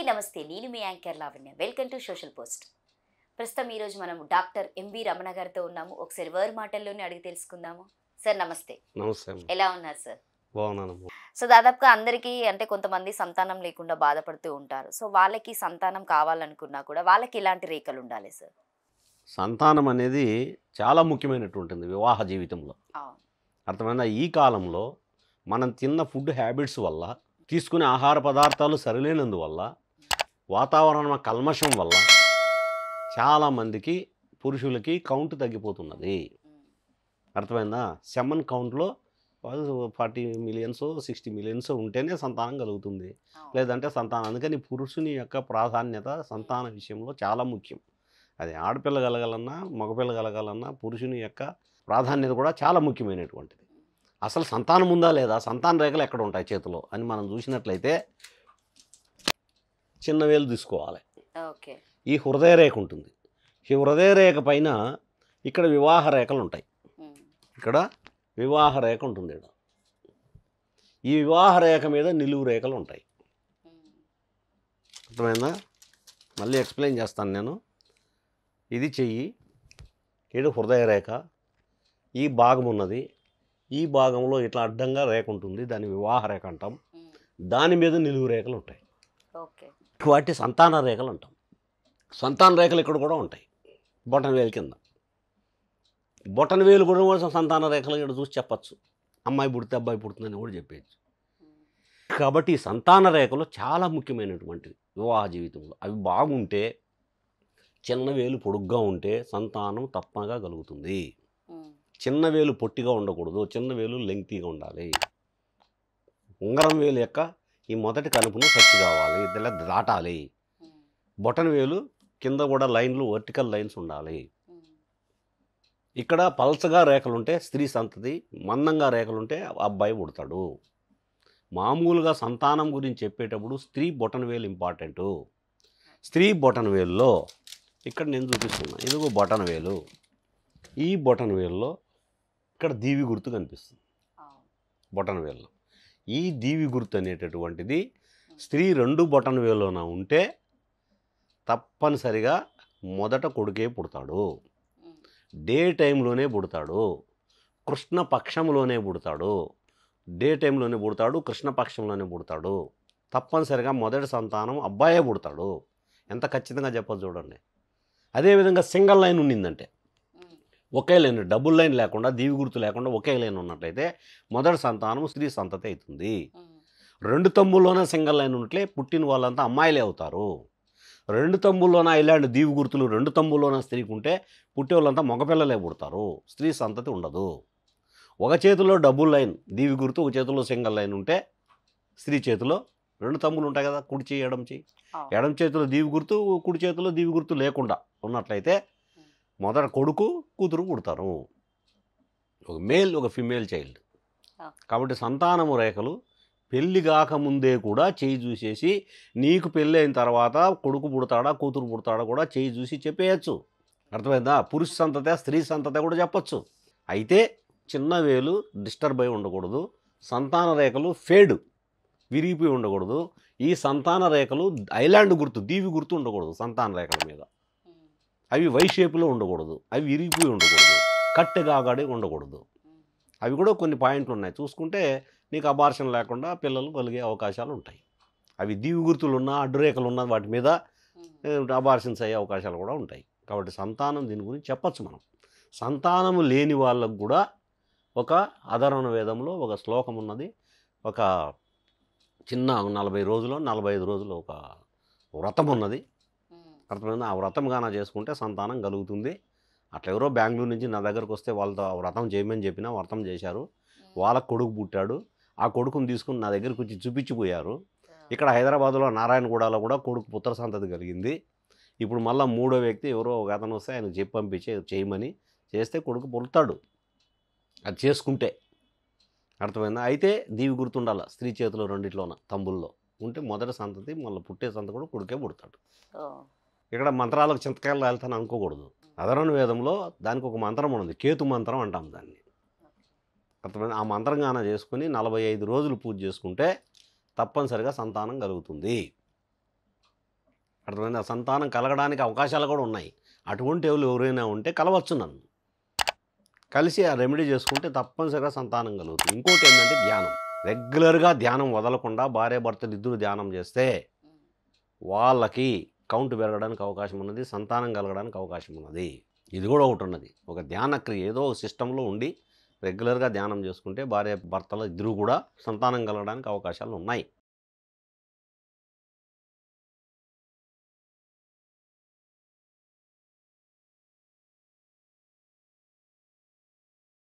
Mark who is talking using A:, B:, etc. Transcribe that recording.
A: నమస్తే. నేను మీ anchor Lavanya. Welcome to social post. ప్రస్తుతం ఈరోజు మనం డాక్టర్ ఎంవి రమణ గారితో ఉన్నాము. ఒకసారి వారి మాటల్లోనే అడిగి తెలుసుకుందాము. సార్ నమస్తే.
B: నమస్తే.
A: ఎలా ఉన్నారు సార్?
B: బాగున్నాను.
A: సో దాదాపుగా అందరికీ అంటే కొంతమంది సంతానం లేకుండా బాధపడుతూ ఉంటారు. సో వాళ్ళకి సంతానం కావాలనుకున్నా కూడా వాళ్ళకి ఎలాంటి రేఖలు ఉండాలి సార్?
B: సంతానం అనేది చాలా ముఖ్యమైనటువంటిది వివాహ జీవితంలో.
A: అవును.
B: అర్థమైందా? ఈ కాలంలో మనం తిన్న ఫుడ్ హ్యాబిట్స్ వల్ల, తీసుకునే ఆహార పదార్థాలు సరిలేనందువల్ల, వాతావరణ కల్మషం వల్ల చాలామందికి పురుషులకి కౌంట్ తగ్గిపోతున్నది. అర్థమైందా? సెమన్ కౌంట్లో 40 మిలియన్స్ 60 మిలియన్స్ ఉంటేనే సంతానం కలుగుతుంది, లేదంటే సంతానం. అందుకని పురుషుని యొక్క ప్రాధాన్యత సంతాన విషయంలో చాలా ముఖ్యం. అది ఆడపిల్ల కలగాలన్నా మగపిల్ల కలగాలన్నా పురుషుని యొక్క ప్రాధాన్యత కూడా చాలా ముఖ్యమైనటువంటిది. అసలు సంతానం ఉందా లేదా, సంతాన రేఖలు ఎక్కడ ఉంటాయి చేతిలో అని మనం చూసినట్లయితే చిన్న వేలు తీసుకోవాలి.
A: ఓకే.
B: ఈ హృదయ రేఖ ఉంటుంది. ఈ హృదయ రేఖ పైన ఇక్కడ వివాహ రేఖలు ఉంటాయి. ఇక్కడ వివాహ రేఖ ఉంటుంది. ఇక్కడ ఈ వివాహ రేఖ మీద నిలువు రేఖలు ఉంటాయి. అర్థమైందా? మళ్ళీ ఎక్స్ప్లెయిన్ చేస్తాను నేను. ఇది చెయ్యి, ఇది హృదయ రేఖ, ఈ భాగం ఉన్నది. ఈ భాగంలో ఇట్లా అడ్డంగా రేఖ ఉంటుంది, దాన్ని వివాహ రేఖ అంటాం. దాని మీద నిలువు రేఖలు ఉంటాయి.
A: ఓకే.
B: వాటి సంతాన రేఖలు అంటాం. సంతాన రేఖలు ఇక్కడ కూడా ఉంటాయి, బొటన వేలు కింద. బొటన వేలు కూడా సంతాన రేఖలు ఇక్కడ చూసి చెప్పచ్చు. అమ్మాయి పుడితే అబ్బాయి పుడుతుందని కూడా చెప్పేయచ్చు. కాబట్టి ఈ సంతాన రేఖలు చాలా ముఖ్యమైనటువంటివి వివాహ జీవితంలో. అవి బాగుంటే, చిన్న వేలు పొడుగ్గా ఉంటే సంతానం తప్పగా కలుగుతుంది. చిన్న వేలు పొట్టిగా ఉండకూడదు, చిన్న వేలు లెంగ్తీగా ఉండాలి. ఉంగరం వేలు యొక్క ఈ మొదటి కనుపును టచ్ కావాలి, ఇలా దాటాలి. బొటన వేలు కింద కూడా లైన్లు, వర్టికల్ లైన్స్ ఉండాలి. ఇక్కడ పల్చగా రేఖలుంటే స్త్రీ సంతతి, మందంగా రేఖలుంటే అబ్బాయి పుడతాడు. మామూలుగా సంతానం గురించి చెప్పేటప్పుడు స్త్రీ బొటన వేలు ఇంపార్టెంటు. స్త్రీ బొటన వేలులో ఇక్కడ నేను చూపిస్తున్నా, ఇదిగో బొటన వేలు. ఈ బొటన వేలులో ఇక్కడ దీవి గుర్తు కనిపిస్తుంది. బొటన వేలులో ఈ దీవి గుర్తు అనేటటువంటిది స్త్రీ 2 బొటన వేలులోన ఉంటే తప్పనిసరిగా మొదట కొడుకే పుడతాడు. డే టైంలోనే పుడతాడు, కృష్ణ పక్షంలోనే పుడతాడు. డే టైంలోనే పుడతాడు, కృష్ణ పక్షంలోనే పుడతాడు. తప్పనిసరిగా మొదటి సంతానం అబ్బాయే పుడతాడు. ఎంత ఖచ్చితంగా చెప్పదు చూడండి. అదేవిధంగా సింగిల్ లైన్ ఉండిందంటే, ఒకే లైన్, డబుల్ లైన్ లేకుండా, దీవి గుర్తు లేకుండా ఒకే లైన్ ఉన్నట్లయితే మొదటి సంతానం స్త్రీ సంతతి అవుతుంది. 2 తమ్ముల్లోనే సింగిల్ లైన్ ఉన్నట్లే పుట్టిన వాళ్ళంతా అమ్మాయిలే అవుతారు. 2 తమ్ముల్లోన ఇలాంటి దీవి గుర్తులు 2 తమ్ముల్లోన స్త్రీకి ఉంటే పుట్టే వాళ్ళంతా మగపిల్లలే పుడతారు, స్త్రీ సంతతి ఉండదు. ఒక చేతిలో డబుల్ లైన్ దీవి గుర్తు, ఒక చేతిలో సింగిల్ లైన్ ఉంటే స్త్రీ చేతిలో 2 తమ్ములు ఉంటాయి కదా, కుడి చేయి ఎడం చేయి. ఎడం చేతిలో దీవి గుర్తు, కుడి చేతిలో దీవి గుర్తు లేకుండా ఉన్నట్లయితే మొదట కొడుకు కూతురు పుడతారు, ఒక మేల్ ఒక ఫిమేల్ చైల్డ్. కాబట్టి సంతానము రేఖలు పెళ్ళి కాకముందే కూడా చేయి చూసేసి, నీకు పెళ్ళి అయిన తర్వాత కొడుకు పుడతాడా కూతురు పుడతాడా కూడా చేయి చూసి చెప్పేయచ్చు. అర్థమైందా? పురుష సంతతే స్త్రీ సంతతే కూడా చెప్పచ్చు. అయితే చిన్న వేలు డిస్టర్బ్ అయి ఉండకూడదు, సంతాన రేఖలు ఫేడ్ విరిగిపోయి ఉండకూడదు. ఈ సంతాన రేఖలు ఐలాండ్ గుర్తు, దీవి గుర్తు ఉండకూడదు. సంతాన రేఖల మీద అవి వై షేపులో ఉండకూడదు, అవి విరిగిపోయి ఉండకూడదు, కట్టెగాగాడి ఉండకూడదు. అవి కూడా కొన్ని పాయింట్లు ఉన్నాయి. చూసుకుంటే నీకు అబార్షన్ లేకుండా పిల్లలు కలిగే అవకాశాలు ఉంటాయి. అవి దీవి గుర్తులు ఉన్నా, అడ్డురేఖలు ఉన్న వాటి మీద అబార్షన్స్ అయ్యే అవకాశాలు కూడా ఉంటాయి. కాబట్టి సంతానం దీని గురించి చెప్పచ్చు మనం. సంతానము లేని వాళ్ళకు కూడా ఒక అధర్వణ వేదంలో ఒక శ్లోకం ఉన్నది. ఒక చిన్న 40 రోజులు 45 రోజులు ఒక వ్రతం ఉన్నది. అర్థమైందా? ఆ వ్రతం గానా చేసుకుంటే సంతానం కలుగుతుంది. అట్లా ఎవరో బెంగళూరు నుంచి నా దగ్గరకు వస్తే వాళ్ళతో ఆ వ్రతం చేయమని చెప్పినా వ్రతం చేశారు. వాళ్ళకు కొడుకు పుట్టాడు. ఆ కొడుకుని తీసుకుని నా దగ్గరకు వచ్చి చూపించిపోయారు. ఇక్కడ హైదరాబాద్లో నారాయణగూడలో కూడా కొడుకు పుత్ర సంతతి కలిగింది. ఇప్పుడు మళ్ళీ 3వ వ్యక్తి ఎవరో ఒక అతను వస్తే ఆయనకు చెప్పి పంపించి చేయమని చేస్తే కొడుకు పుడతాడు, అది చేసుకుంటే. అర్థమైందా? అయితే దీవి గుర్తుండాల స్త్రీ చేతిలో రెండిట్లోన తంబుల్లో ఉంటే మొదటి సంతతి, మళ్ళీ పుట్టే సంతతి కూడా కొడుకే పుడతాడు. ఇక్కడ మంత్రాలకు చింతకాయలు వెళ్తాను అనుకోకూడదు. అధర్వణ వేదంలో దానికి ఒక మంత్రం ఉన్నది, కేతు మంత్రం అంటాం దాన్ని. అర్థమైంది? ఆ మంత్రం గాన చేసుకుని 45 రోజులు పూజ చేసుకుంటే తప్పనిసరిగా సంతానం కలుగుతుంది. అర్థమైంది. ఆ సంతానం కలగడానికి అవకాశాలు కూడా ఉన్నాయి. అటువంటి వాళ్ళు ఎవరైనా ఉంటే కలవచ్చు నన్ను. కలిసి ఆ రెమెడీ చేసుకుంటే తప్పనిసరిగా సంతానం కలుగుతుంది. ఇంకోటి ఏంటంటే ధ్యానం. రెగ్యులర్గా ధ్యానం వదలకుండా భార్యాభర్తలు ఇద్దరు ధ్యానం చేస్తే వాళ్ళకి కౌంట్ పెరగడానికి అవకాశం ఉన్నది, సంతానం కలగడానికి అవకాశం ఉన్నది. ఇది కూడా ఒకటి ఉన్నది. ఒక ధ్యాన క్రియ ఏదో ఒక సిస్టంలో ఉండి రెగ్యులర్గా ధ్యానం చేసుకుంటే భార్య భర్తలు ఇద్దరు కూడా సంతానం కలగడానికి అవకాశాలు ఉన్నాయి.